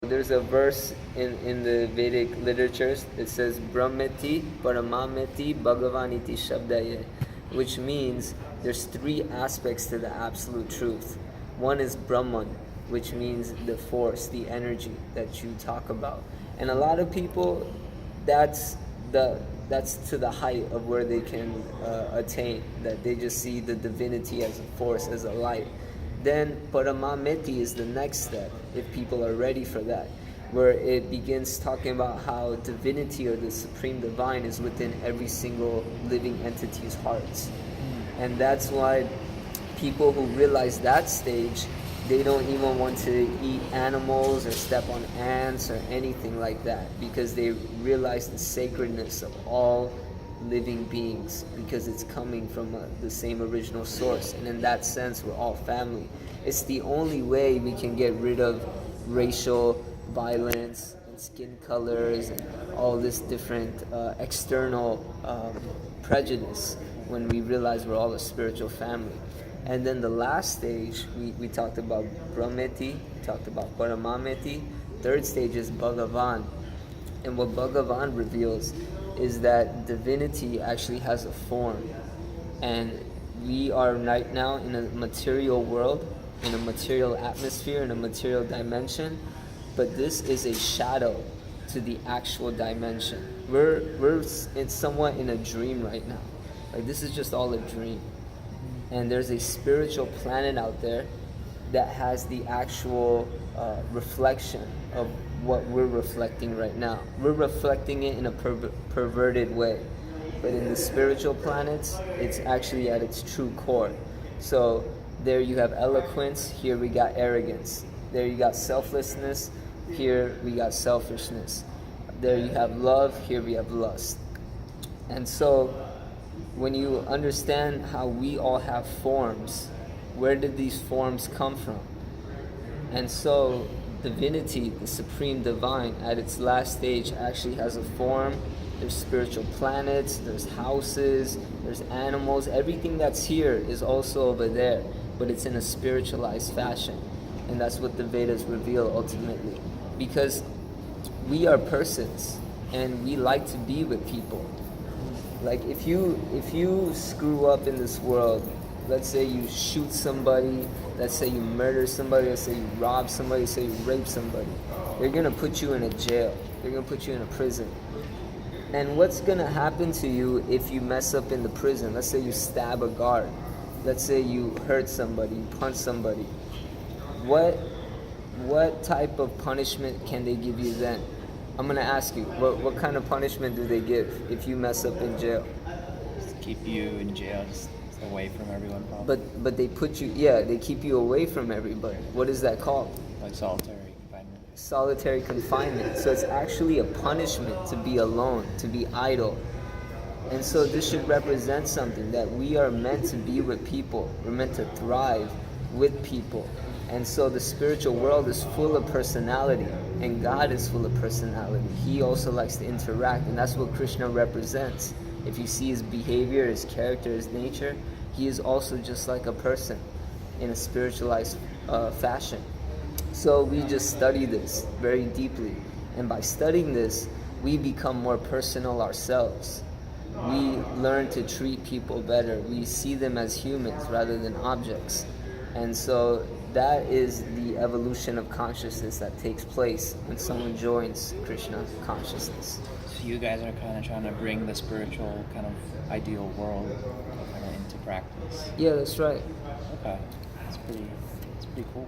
There's a verse in the Vedic literatures. It says Brahmeti Paramameti Bhagavaniti Shabdaye, which means there's three aspects to the absolute truth. One is Brahman, which means the force, the energy that you talk about. And a lot of people, that's to the height of where they can attain, that they just see the divinity as a force, as a light. Then Paramameti is the next step, if people are ready for that, where it begins talking about how divinity or the supreme divine is within every single living entity's hearts. And that's why people who realize that stage, they don't even want to eat animals or step on ants or anything like that, because they realize the sacredness of all living beings, because it's coming from the same original source. And in that sense, we're all family. It's the only way we can get rid of racial violence and skin colors and all this different external prejudice, when we realize we're all a spiritual family. And then the last stage, we talked about Brahmeti, we talked about Paramameti. Third stage is Bhagavan. And what Bhagavan reveals is that divinity actually has a form. And we are right now in a material world, in a material atmosphere, in a material dimension. But this is a shadow to the actual dimension. It's somewhat in a dream right now. Like, this is just all a dream. And there's a spiritual planet out there that has the actual reflection of what we're reflecting right now. We're reflecting it in a perverted way. But in the spiritual planets, it's actually at its true core. So there you have eloquence, here we got arrogance. There you got selflessness, here we got selfishness. There you have love, here we have lust. And so when you understand how we all have forms, where did these forms come from? And so divinity, the supreme divine, at its last stage actually has a form. There's spiritual planets, there's houses, there's animals. Everything that's here is also over there, but it's in a spiritualized fashion. And that's what the Vedas reveal ultimately. Because we are persons, and we like to be with people. Like, if you screw up in this world, let's say you shoot somebody, let's say you murder somebody, let's say you rob somebody, let's say you rape somebody, they're gonna put you in a jail. They're gonna put you in a prison. And what's gonna happen to you if you mess up in the prison? Let's say you stab a guard. Let's say you hurt somebody, you punch somebody. What type of punishment can they give you then? I'm going to ask you, what kind of punishment do they give if you mess up in jail? Just keep you in jail, just away from everyone probably. But they put you, they keep you away from everybody. What is that called? Like solitary confinement. Solitary confinement. So it's actually a punishment to be alone, to be idle. And so this should represent something, that we are meant to be with people. We're meant to thrive with people. And so the spiritual world is full of personality, and God is full of personality. He also likes to interact, and that's what Krishna represents. If you see his behavior, his character, his nature, he is also just like a person in a spiritualized fashion. So we just study this very deeply, and by studying this, we become more personal ourselves. We learn to treat people better. We see them as humans rather than objects. And so that is the evolution of consciousness that takes place when someone joins Krishna consciousness. So you guys are kind of trying to bring the spiritual kind of ideal world kind of into practice. Yeah, that's right. Okay, it's pretty cool.